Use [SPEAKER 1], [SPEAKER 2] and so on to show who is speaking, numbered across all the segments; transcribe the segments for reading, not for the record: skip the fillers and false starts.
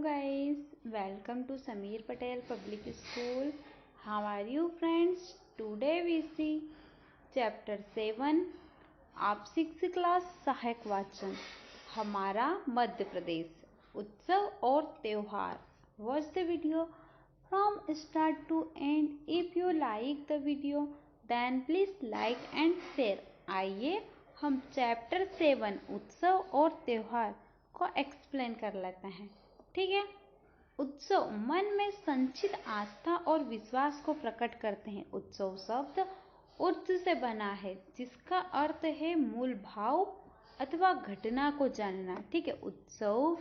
[SPEAKER 1] guys, welcome to Sameer Patel Public School. How are you friends? Today we see chapter 7 आप 6 class सहायक वाचन हमारा मध्य प्रदेश उत्सव और त्योहार. Watch the video from start to end. If you like the video then please like and share. आइए हम chapter 7 उत्सव और त्योहार को एक्सप्लेन कर लेते हैं. ठीक है. उत्सव मन में संचित आस्था और विश्वास को प्रकट करते हैं. उत्सव शब्द उर्ज से बना है जिसका अर्थ है मूल भाव अथवा घटना को जानना. ठीक है. उत्सव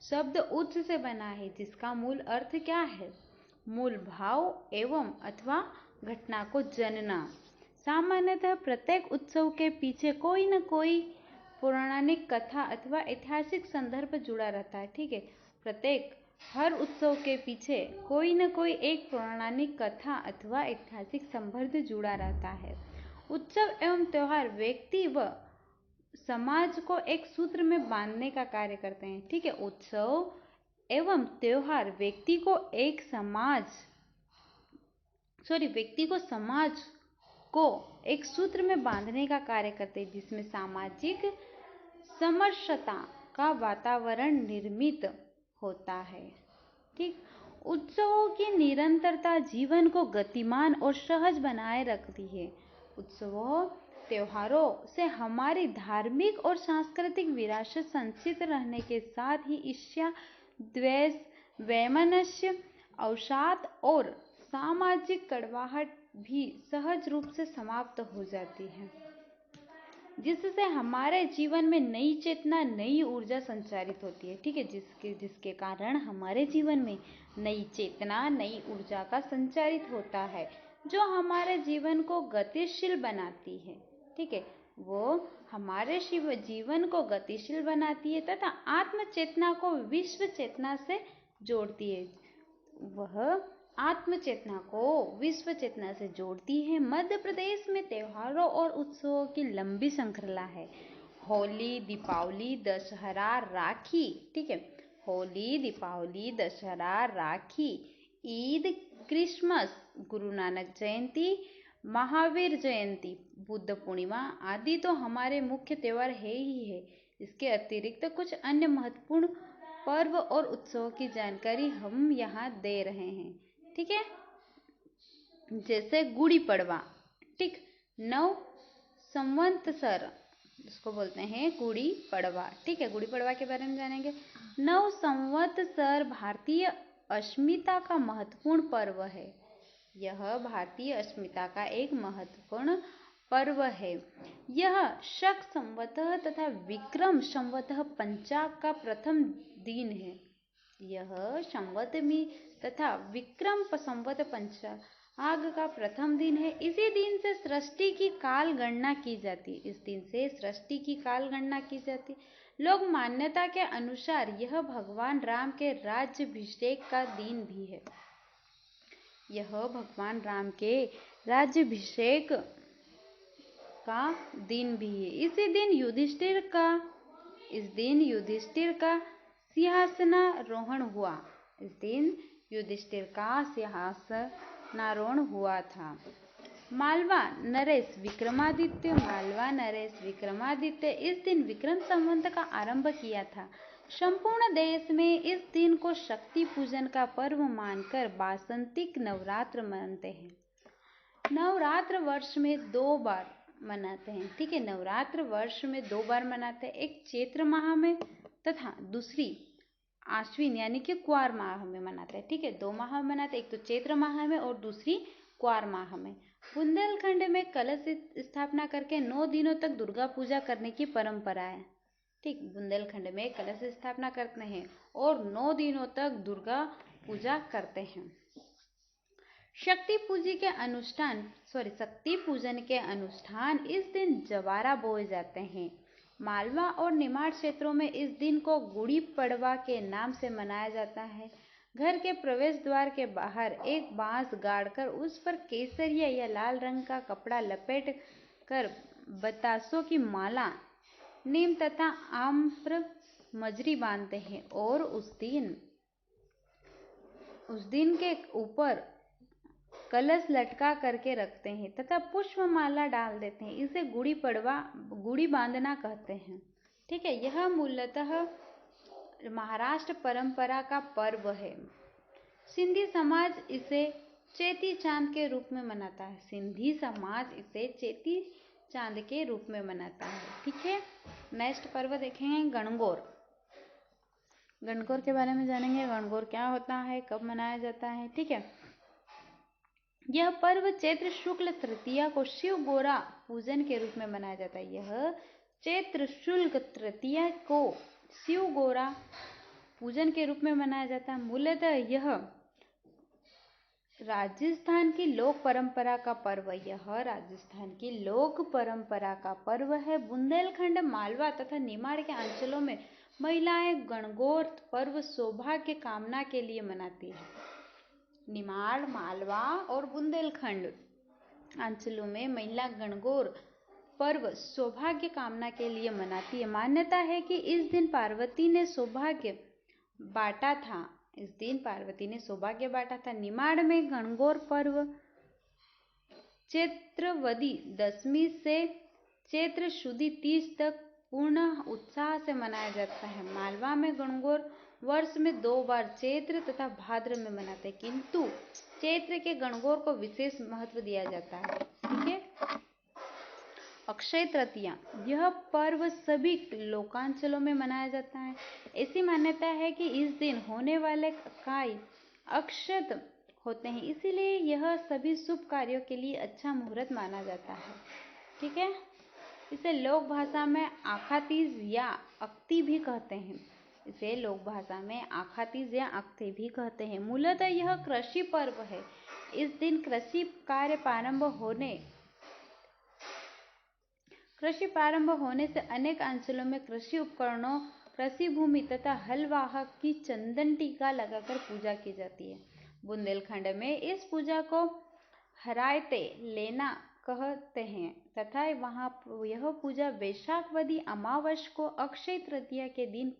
[SPEAKER 1] शब्द उर्ज से बना है जिसका मूल अर्थ क्या है? मूल भाव एवं अथवा घटना को जानना. सामान्यतः प्रत्येक उत्सव के पीछे कोई न कोई पौराणिक कथा अथवा ऐतिहासिक संदर्भ जुड़ा रहता है. ठीक है. प्रत्येक हर उत्सव के पीछे कोई न कोई एक पौराणिक कथा अथवा ऐतिहासिक संबंध जुड़ा रहता है. उत्सव एवं त्योहार व्यक्ति व समाज को एक सूत्र में बांधने का कार्य करते हैं. ठीक है. उत्सव एवं त्योहार व्यक्ति को समाज को एक सूत्र में बांधने का कार्य करते हैं जिसमें सामाजिक समरसता का वातावरण निर्मित होता है. ठीक. उत्सवों की निरंतरता जीवन को गतिमान और सहज बनाए रखती है. उत्सवों त्योहारों से हमारी धार्मिक और सांस्कृतिक विरासत संचित रहने के साथ ही ईर्ष्या, द्वेष, वैमनस्य, अवसाद और सामाजिक कड़वाहट भी सहज रूप से समाप्त हो जाती है जिससे हमारे जीवन में नई चेतना, नई ऊर्जा संचारित होती है. ठीक है. जिसके कारण हमारे जीवन में नई चेतना, नई ऊर्जा का संचारित होता है जो हमारे जीवन को गतिशील बनाती है. ठीक है. वो हमारे जीवन को गतिशील बनाती है तथा आत्म चेतना को विश्व चेतना से जोड़ती है. वह आत्म चेतना को विश्व चेतना से जोड़ती है. मध्य प्रदेश में त्योहारों और उत्सवों की लंबी श्रृंखला है. होली, दीपावली, दशहरा, राखी. ठीक है. होली, दीपावली, दशहरा, राखी, ईद, क्रिसमस, गुरु नानक जयंती, महावीर जयंती, बुद्ध पूर्णिमा आदि तो हमारे मुख्य त्योहार है ही है. इसके अतिरिक्त कुछ अन्य महत्वपूर्ण पर्व और उत्सवों की जानकारी हम यहाँ दे रहे हैं. ठीक है. जैसे गुड़ी पड़वा. ठीक. नव संवत्सर इसको बोलते हैं गुड़ी पड़वा. ठीक है. गुड़ी पड़वा के बारे में जानेंगे. नव संवत्सर भारतीय अस्मिता का महत्वपूर्ण पर्व है. यह भारतीय अस्मिता का एक महत्वपूर्ण पर्व है. यह शक संवत तथा विक्रम संवत पंचाग का प्रथम दिन है. यह संवतमी तथा विक्रम संवत पंचाग का प्रथम दिन है. इसी दिन से सृष्टि की काल गणना की जाती है. इस दिन से सृष्टि की काल गणना की जाती. लोक मान्यता के अनुसार यह भगवान राम के राज्याभिषेक का दिन भी है. यह भगवान राम के राज्याभिषेक का दिन भी है. इस दिन युधिष्ठिर का सिंहासनारोहण हुआ. इस दिन युधिष्ठिर का सिंहासनारोहण हुआ था. मालवा नरेश विक्रमादित्य इस दिन विक्रम संवत का आरंभ किया था. संपूर्ण देश में इस दिन को शक्ति पूजन का पर्व मानकर वासंतिक नवरात्र मनाते हैं. नवरात्र वर्ष में 2 बार मनाते हैं. ठीक है. नवरात्र वर्ष में 2 बार मनाते हैं. एक चैत्र माह में तथा दूसरी आश्विन यानी कि क्वार माह में मनाते हैं. ठीक है. 2 माह में मनाते हैं. एक तो चैत्र माह में और दूसरी क्वार माह में. बुंदेलखंड में कलश स्थापना करके 9 दिनों तक दुर्गा पूजा करने की परंपरा है. ठीक. बुंदेलखंड में कलश स्थापना करते हैं और 9 दिनों तक दुर्गा पूजा करते हैं. शक्ति पूजन के अनुष्ठान इस दिन जवारा बोए जाते हैं. मालवा और निमाड़ क्षेत्रों में इस दिन को गुड़ी पड़वा के नाम से मनाया जाता है. घर के प्रवेश द्वार के बाहर एक बांस गाड़कर उस पर केसरिया या लाल रंग का कपड़ा लपेट कर बतासों की माला, नीम तथा आम्र मजरी बांधते हैं और उस दिन उस दिन के ऊपर कलश लटका करके रखते हैं तथा पुष्पमाला डाल देते हैं। इसे गुड़ी बांधना कहते हैं। ठीक है, यह मूलतः महाराष्ट्र परंपरा का पर्व है। सिंधी समाज इसे चेती चांद के रूप में मनाता है। सिंधी समाज इसे चेती चांद के रूप में मनाता है। ठीक है, नेक्स्ट पर्व देखेंगे गणगौर। गणगौर के बारे में जानेंगे। गणगौर क्या होता है, कब मनाया जाता है। ठीक है, यह पर्व चैत्र शुक्ल तृतीया को शिव गौरा पूजन के रूप में मनाया जाता है। यह चैत्र शुक्ल तृतीया को शिव गौरा पूजन के रूप में मनाया जाता है। मूलतः यह राजस्थान की लोक परंपरा का पर्व है। बुंदेलखंड, मालवा तथा निमाड़ के अंचलों में महिलाएं गणगौर पर्व सौभाग्य कामना के लिए मनाती है। निमाड़, मालवा और बुंदेलखंड अंचलों में महिला गणगौर पर्व सौभाग्य कामना के लिए मनाती है। मान्यता है कि इस दिन पार्वती ने सौभाग्य बांटा था। निमाड़ में गणगौर पर्व चैत्रवदी दशमी से चैत्र शुदी तीज तक पूर्ण उत्साह से मनाया जाता है। मालवा में गणगौर वर्ष में 2 बार चैत्र तथा भाद्र में मनाते हैं, किंतु चैत्र के गणगौर को विशेष महत्व दिया जाता है। ठीक है, अक्षय तृतीया, यह पर्व सभी लोकांचलों में मनाया जाता है। ऐसी मान्यता है कि इस दिन होने वाले कार्य अक्षत होते हैं, इसीलिए यह सभी शुभ कार्यों के लिए अच्छा मुहूर्त माना जाता है। ठीक है, इसे लोक भाषा में आखातीज या अक्ति भी कहते हैं। मूलतः यह कृषि पर्व है। इस दिन कृषि प्रारंभ होने से अनेक अंचलों में कृषि उपकरणों, कृषि भूमि तथा हल वाहक की चंदन टीका लगाकर पूजा की जाती है। बुंदेलखंड में इस पूजा को हरायते लेना कहते हैं तथा वहां यह पूजा वैशाखवदी अमावस्या को अक्षय तृतीया के दिन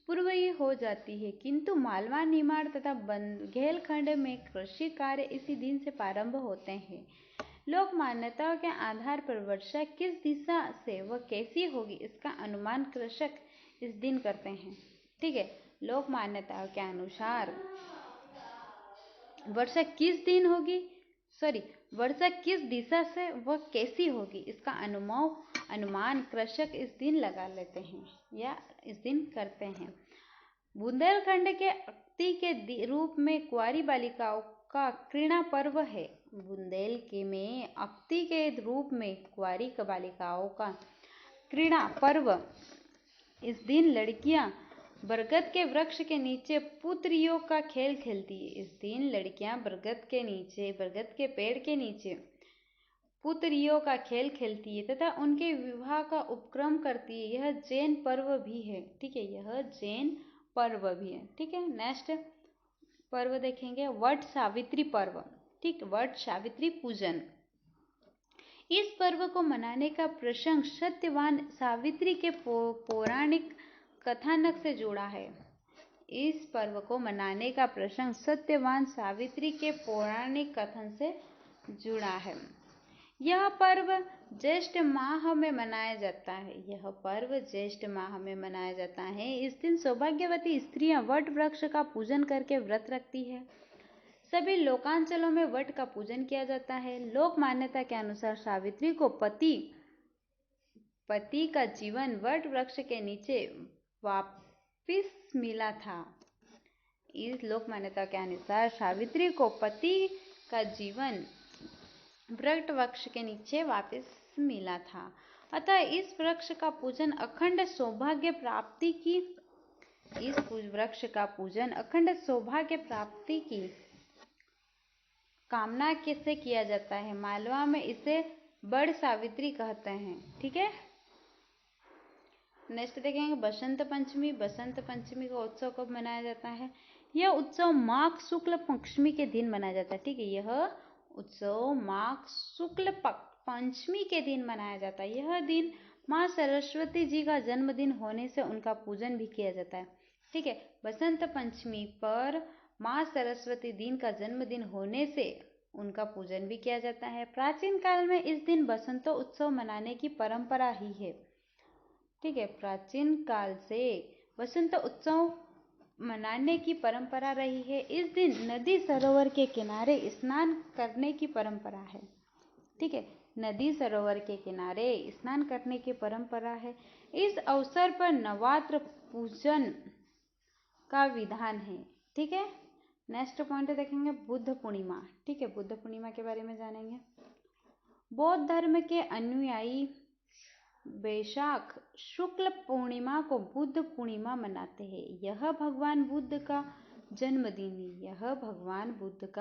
[SPEAKER 1] पूर्व ही हो जाती है, किंतु मालवा, निमाड़ तथा बुंदेलखंड में कृषि कार्य इसी दिन से प्रारंभ होते हैं। लोक मान्यताओं के आधार पर वर्षा किस दिशा से व कैसी होगी इसका अनुमान कृषक इस दिन करते हैं। ठीक है, लोक मान्यताओं के अनुसार वर्षा किस दिशा से व कैसी होगी इसका अनुमान कृषक इस दिन लगा लेते हैं या इस दिन करते हैं। बुंदेलखंड के अक्ति के रूप में कुंवारी बालिकाओं का क्रीड़ा पर्व है। बुंदेल के में अक्ति के रूप में कुंवारी बालिकाओं का क्रीड़ा पर्व। इस दिन लड़कियां बरगद के वृक्ष के नीचे पुत्रियों का खेल खेलती है। इस दिन लड़कियां बरगद के पेड़ के नीचे पुत्रियों का खेल खेलती है तथा उनके विवाह का उपक्रम करती है। यह जैन पर्व भी है। ठीक है, यह जैन पर्व भी है। ठीक है, नेक्स्ट पर्व देखेंगे वट सावित्री पर्व। ठीक, वट सावित्री पूजन। इस पर्व को मनाने का प्रसंग सत्यवान सावित्री के पौराणिक कथानक से जुड़ा है। इस पर्व को मनाने का प्रसंग सत्यवान सावित्री के पौराणिक कथन से जुड़ा है। यह पर्व ज्येष्ठ माह में मनाया जाता है। इस दिन सौभाग्यवती स्त्रियां वट वृक्ष का पूजन करके व्रत रखती है। सभी लोकांचलों में वट का पूजन किया जाता है। लोक मान्यता के अनुसार सावित्री को पति का जीवन वट वृक्ष के नीचे वापिस मिला था। इस लोक मान्यता के अनुसार सावित्री को पति का जीवन वट वृक्ष के नीचे वापिस मिला था, अतः इस वृक्ष का पूजन अखंड सौभाग्य प्राप्ति की कामना से किया जाता है। मालवा में इसे बड़ सावित्री कहते हैं। ठीक है, नेक्स्ट देखेंगे बसंत पंचमी। बसंत पंचमी का उत्सव कब मनाया जाता है? यह उत्सव माघ शुक्ल पंचमी के दिन मनाया जाता है। ठीक है, यह उत्सव माघ शुक्ल पंचमी के दिन मनाया जाता है। यह दिन माँ सरस्वती जी का जन्मदिन होने से उनका पूजन भी किया जाता है। ठीक है। बसंत पंचमी पर माँ सरस्वती दिन का जन्मदिन होने से उनका पूजन भी किया जाता है। प्राचीन काल में इस दिन बसंतोत्सव मनाने की परंपरा ही है। ठीक है, प्राचीन काल से बसंत उत्सव मनाने की परंपरा रही है। इस दिन नदी सरोवर के किनारे स्नान करने की परंपरा है। ठीक है, नदी सरोवर के किनारे स्नान करने की परंपरा है। इस अवसर पर नवरात्र पूजन का विधान है। ठीक है, नेक्स्ट पॉइंट देखेंगे बुद्ध पूर्णिमा। ठीक है, बुद्ध पूर्णिमा के बारे में जानेंगे। बौद्ध धर्म के अनुयायी वैशाख शुक्ल पूर्णिमा को बुद्ध पूर्णिमा मनाते हैं। यह भगवान बुद्ध का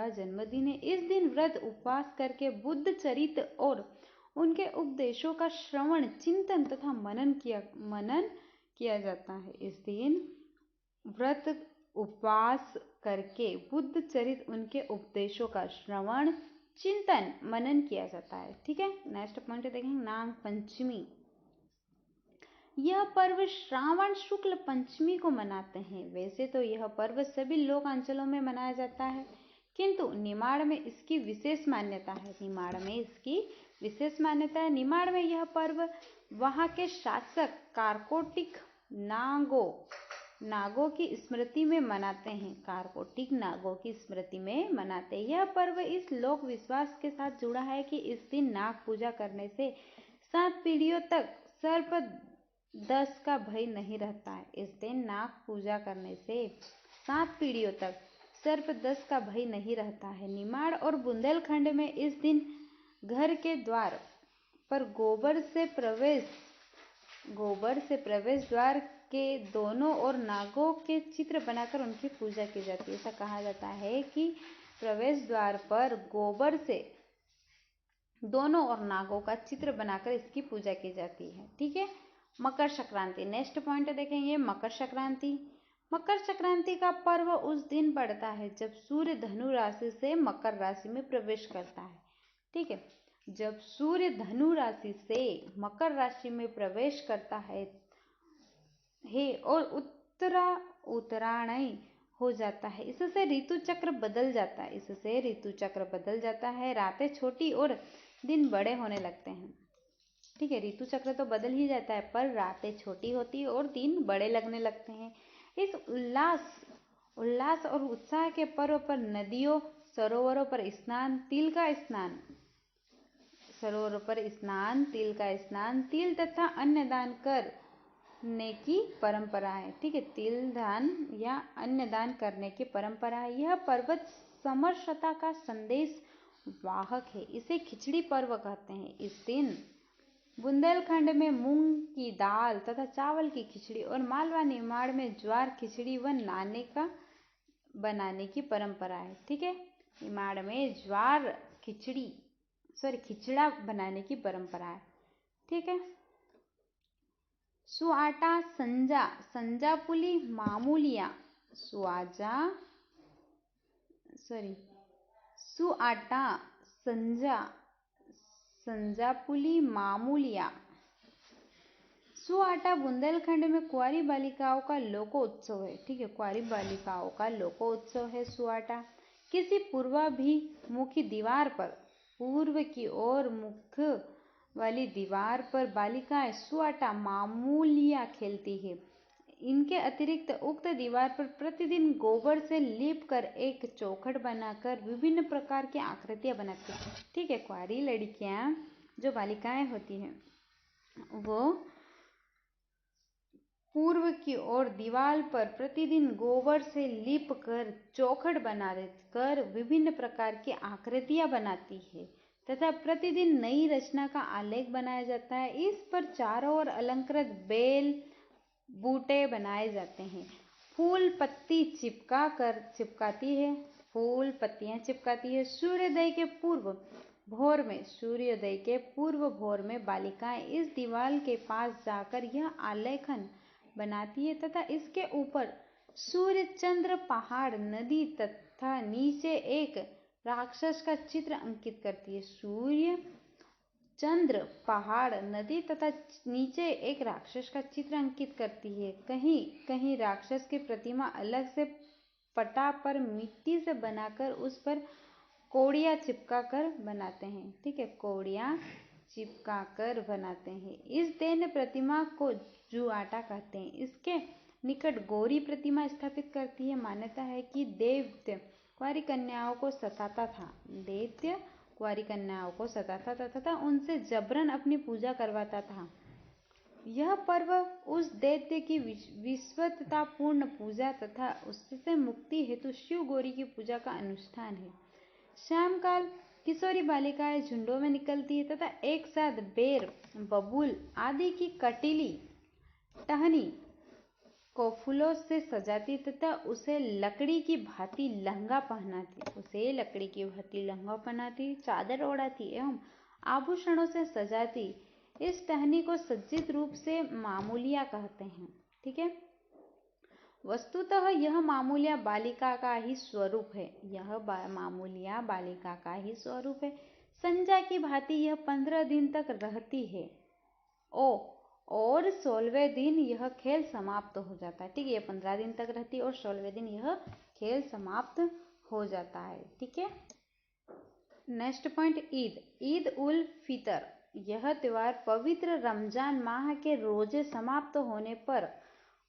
[SPEAKER 1] जन्मदिन है। इस दिन व्रत उपवास करके बुद्ध चरित्र और उनके उपदेशों का श्रवण, चिंतन तथा मनन किया जाता है। इस दिन व्रत उपवास करके बुद्ध चरित्र, उनके उपदेशों का श्रवण, चिंतन, मनन किया जाता है। ठीक है, नेक्स्ट पॉइंट देखेंगे नाग पंचमी। यह पर्व श्रावण शुक्ल पंचमी को मनाते हैं। वैसे तो यह पर्व सभी लोक अंचलों में मनाया जाता है, किंतु निमाड़ में इसकी विशेष मान्यता है। निमाड़ में यह पर्व वहां के शासक कार्कोटिक नागों की स्मृति में मनाते हैं। यह पर्व इस लोक विश्वास के साथ जुड़ा है कि इस दिन नाग पूजा करने से 7 पीढ़ियों तक सर्प दंश का भय नहीं रहता है। इस दिन नाग पूजा करने से 7 पीढ़ियों तक सर्प दंश का भय नहीं रहता है। निमाड़ और बुंदेलखंड में इस दिन घर के द्वार पर गोबर से प्रवेश द्वार के दोनों ओर नागों के चित्र बनाकर उनकी पूजा की जाती है। ऐसा कहा जाता है कि प्रवेश द्वार पर गोबर से दोनों ओर नागों का चित्र बनाकर इसकी पूजा की जाती है। ठीक है, मकर संक्रांति। नेक्स्ट पॉइंट देखेंगे मकर संक्रांति। मकर संक्रांति का पर्व उस दिन पड़ता है जब सूर्य धनु राशि से मकर राशि में प्रवेश करता है। ठीक है, जब सूर्य धनु राशि से मकर राशि में प्रवेश करता है और उत्तरायण हो जाता है। इससे ऋतु चक्र बदल जाता है। रातें छोटी और दिन बड़े होने लगते हैं। ठीक है, ऋतु चक्र तो बदल ही जाता है, पर रातें छोटी होती है और दिन बड़े लगने लगते हैं। इस उल्लास और उत्साह के पर्व पर नदियों, सरोवरों पर स्नान, तिल तथा अन्न दान करने की परंपरा है। ठीक है, तिल दान या अन्न दान करने की परंपरा है। यह पर्व समरसता का संदेश वाहक है। इसे खिचड़ी पर्व कहते हैं। इस दिन बुंदेलखंड में मूंग की दाल तथा चावल की खिचड़ी और मालवा निमाड़ में ज्वार खिचड़ी व नाने का बनाने की परंपरा है। ठीक है, निमाड़ में खिचड़ा बनाने की परंपरा है। ठीक है, सुआटा, संजा पुली मामूलिया, सुआटा, संजापुली मामूलिया। सुआटा बुंदेलखंड में कुंवारी बालिकाओं का लोकोत्सव है। ठीक है, कुंवारी बालिकाओं का लोकोत्सव है सुआटा। किसी पूर्वाभिमुखी दीवार पर, पूर्व की ओर मुख वाली दीवार पर बालिकाएं सुआटा मामूलिया खेलती है। इनके अतिरिक्त उक्त दीवार पर प्रतिदिन गोबर से लीप कर एक चौखट बनाकर विभिन्न प्रकार की आकृतियां बनाती हैं। ठीक है, कुंवारी लड़कियां जो बालिकाएं होती हैं वो पूर्व की ओर दीवार पर प्रतिदिन गोबर से लीप कर चौखट बनाकर विभिन्न प्रकार की आकृतियां बनाती है तथा प्रतिदिन नई रचना का आलेख बनाया जाता है। इस पर चारों ओर अलंकृत बेल बूटे बनाए जाते हैं। फूल पत्तियां चिपकाती है। सूर्योदय के पूर्व भोर में बालिकाएं इस दीवार के पास जाकर यह आलेखन बनाती है तथा इसके ऊपर सूर्य, चंद्र, पहाड़, नदी तथा नीचे एक राक्षस का चित्र अंकित करती है। सूर्य, चंद्र, पहाड़, नदी तथा नीचे एक राक्षस का चित्र अंकित करती है। कहीं कहीं राक्षस की प्रतिमा अलग से पटा पर मिट्टी से बनाकर उस पर कौड़ियाँ चिपका कर बनाते हैं। ठीक है, कौड़ियाँ चिपका कर बनाते हैं। इस दैन्य प्रतिमा को जुआटा कहते हैं। इसके निकट गौरी प्रतिमा स्थापित करती है। मान्यता है कि दैत्य कुंवारी कन्याओं को सताता था। दैत्य कुंवारी कन्याओं को सताता था तथा उनसे जबरन अपनी पूजा करवाता था। यह पर्व उस दैत्य की विश्वत्तापूर्ण पूजा तथा उससे मुक्ति हेतु शिव गौरी की पूजा का अनुष्ठान है। शाम काल किशोरी बालिकाएं झुंडों में निकलती है तथा एक साथ बेर, बबूल आदि की कटीली टहनी को फूलों से सजाती तथा उसे लकड़ी की भांति लहंगा पहनाती, चादर ओढ़ाती एवं आभूषणों से सजाती। इस टहनी को सज्जित रूप से मामूलिया कहते हैं। ठीक है, वस्तुतः यह मामूलिया बालिका का ही स्वरूप है। मामूलिया बालिका का ही स्वरूप है। संजा की भांति यह 15 दिन तक रहती है और 16वें दिन यह खेल समाप्त हो जाता है। ठीक है, ये 15 दिन तक रहती है और 16वें दिन यह खेल समाप्त हो जाता है। ठीक है, नेक्स्ट पॉइंट, ईद उल फितर। यह त्योहार पवित्र रमजान माह के रोजे समाप्त होने पर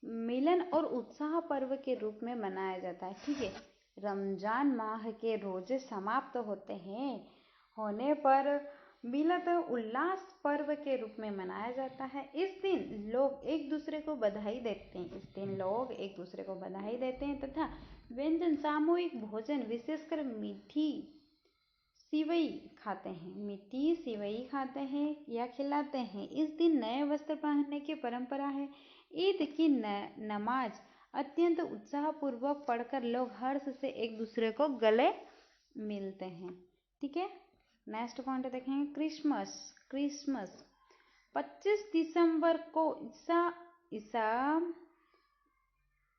[SPEAKER 1] मिलन और उत्साह पर्व के रूप में मनाया जाता है। ठीक है, रमजान माह के रोजे समाप्त होने पर मिलन और उल्लास पर्व के रूप में मनाया जाता है। इस दिन लोग एक दूसरे को बधाई देते हैं तथा व्यंजन, सामूहिक भोजन, विशेषकर मीठी सिवई खाते हैं या खिलाते हैं। इस दिन नए वस्त्र पहनने की परंपरा है। ईद की नमाज अत्यंत उत्साहपूर्वक पढ़कर लोग हर्ष से एक दूसरे को गले मिलते हैं। ठीक है, नेक्स्ट पॉइंट देखेंगे, क्रिसमस। 25 दिसंबर को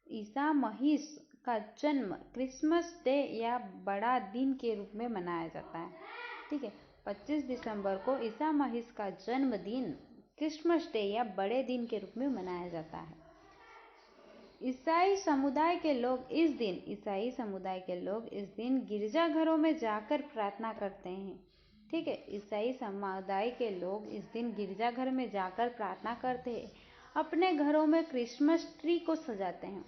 [SPEAKER 1] ईसा मसीह का जन्म क्रिसमस डे या बड़ा दिन के रूप में मनाया जाता है। ठीक है, 25 दिसंबर को ईसा मसीह का जन्मदिन क्रिसमस डे या बड़े दिन के रूप में मनाया जाता है। ईसाई समुदाय के लोग इस दिन गिरजाघरों में जाकर प्रार्थना करते हैं। ठीक है, ईसाई समुदाय के लोग इस दिन गिरजाघर में जाकर प्रार्थना करते हैं। अपने घरों में क्रिसमस ट्री को सजाते हैं।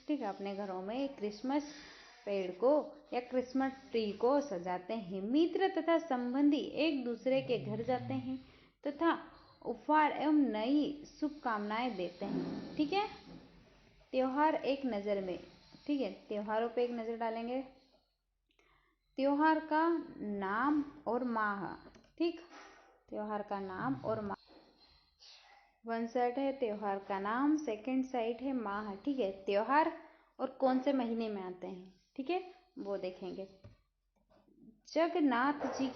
[SPEAKER 1] ठीक है, अपने घरों में क्रिसमस पेड़ को या क्रिसमस ट्री को सजाते हैं। मित्र तथा संबंधी एक दूसरे के घर जाते हैं तथा उपहार एवं नई शुभकामनाएं देते हैं। ठीक है, त्योहार एक नज़र में। ठीक है, त्योहारों पे एक नज़र डालेंगे। त्योहार का नाम और माह। ठीक, त्योहार का नाम और माह। वन साइड है त्योहार का नाम, सेकंड साइड है माह। ठीक है, त्योहार और कौन से महीने में आते हैं, ठीक है, वो देखेंगे। जगन्नाथ जी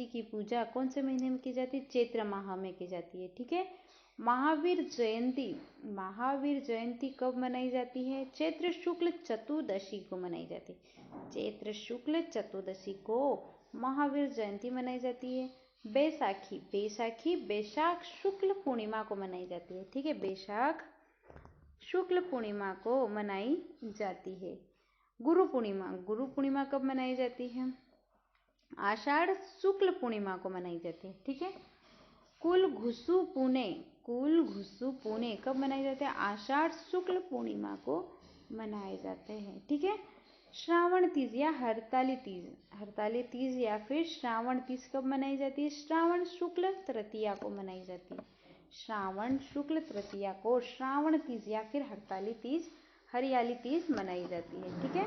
[SPEAKER 1] की पूजा कौन से महीने में की जाती है? चैत्र माह में की जाती है। ठीक है, महावीर जयंती कब मनाई जाती है? चैत्र शुक्ल चतुर्दशी को मनाई जाती है। चैत्र शुक्ल चतुर्दशी को महावीर जयंती मनाई जाती है। बैसाख शुक्ल पूर्णिमा को मनाई जाती है। ठीक है, बैसाख शुक्ल पूर्णिमा को मनाई जाती है। गुरु पूर्णिमा कब मनाई जाती है? आषाढ़ शुक्ल पूर्णिमा को मनाई जाती है। ठीक है, कुल घुसु पुणे कब मनाए जाते हैं? आषाढ़ शुक्ल पूर्णिमा को मनाए जाते हैं। ठीक है, श्रावण तीज या हरताली तीज या फिर श्रावण तीज कब मनाई जाती है? श्रावण शुक्ल तृतीया को मनाई जाती है। श्रावण शुक्ल तृतीया को श्रावण तीज या फिर हरियाली तीज मनाई जाती है। ठीक है,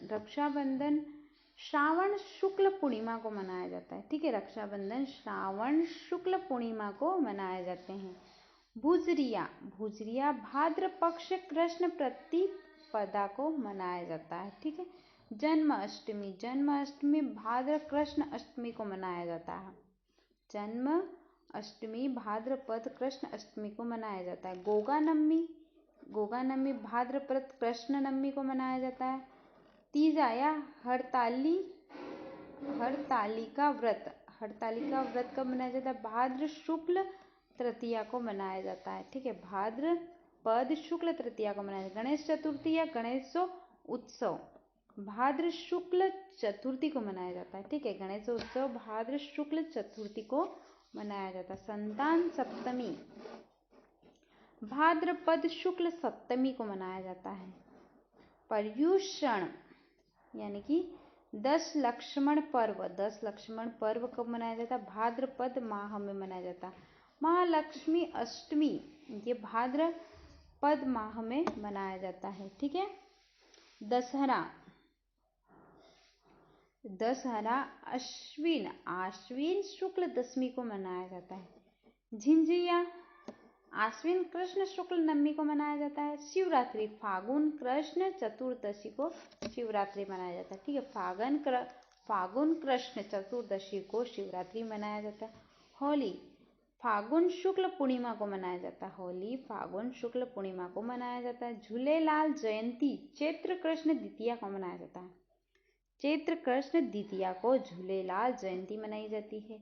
[SPEAKER 1] रक्षाबंधन श्रावण शुक्ल पूर्णिमा को मनाया जाता है। ठीक है, रक्षाबंधन श्रावण शुक्ल पूर्णिमा को मनाए जाते हैं। भुजरिया भाद्र पक्ष कृष्ण प्रतिपदा को मनाया जाता है। ठीक है, जन्माष्टमी भाद्र कृष्ण अष्टमी को मनाया जाता है। जन्माष्टमी भाद्रपद कृष्ण अष्टमी को मनाया जाता है। गोगा नवमी भाद्रपद कृष्ण नवमी को मनाया जाता है। तीजा या हरताली हरतालिका व्रत, हरतालिका व्रत कब मनाया जाता है? भाद्र शुक्ल तृतीया को मनाया जाता है। ठीक है, भाद्रपद शुक्ल तृतीया को मनाया जाता है। गणेश चतुर्थी या गणेश उत्सव भाद्र शुक्ल चतुर्थी को मनाया जाता है। ठीक है, गणेश उत्सव भाद्र शुक्ल चतुर्थी को मनाया जाता है। संतान सप्तमी भाद्रपद शुक्ल सप्तमी को मनाया जाता है। पर्युषण यानी कि 10 लक्ष्मण पर्व, 10 लक्ष्मण पर्व कब मनाया जाता है? भाद्रपद माह में मनाया जाता है। महालक्ष्मी अष्टमी ये भाद्रपद माह में मनाया जाता है। ठीक है, दशहरा, दशहरा आश्विन शुक्ल दशमी को मनाया जाता है। झिंझिया आश्विन कृष्ण शुक्ल नवमी को मनाया जाता है। शिवरात्रि फागुन कृष्ण चतुर्दशी को शिवरात्रि मनाया जाता है। ठीक है, फागुन कृष्ण चतुर्दशी को शिवरात्रि मनाया जाता है। होली फागुन शुक्ल पूर्णिमा को मनाया जाता है। होली फागुन शुक्ल पूर्णिमा को मनाया जाता है। झूलेलाल जयंती चैत्र कृष्ण द्वितीया को मनाया जाता है। चैत्र कृष्ण द्वितीया को झूलेलाल जयंती मनाई जाती है।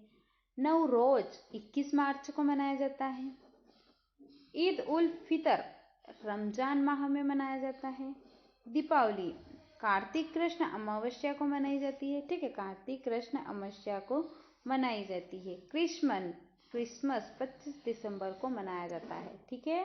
[SPEAKER 1] नवरोज 21 मार्च को मनाया जाता है। ईद उल फितर रमजान माह में मनाया जाता है। दीपावली कार्तिक कृष्ण अमावस्या को मनाई जाती है। ठीक है, कार्तिक कृष्ण अमावस्या को मनाई जाती है। क्रिसमस 25 दिसंबर को मनाया जाता है। ठीक है।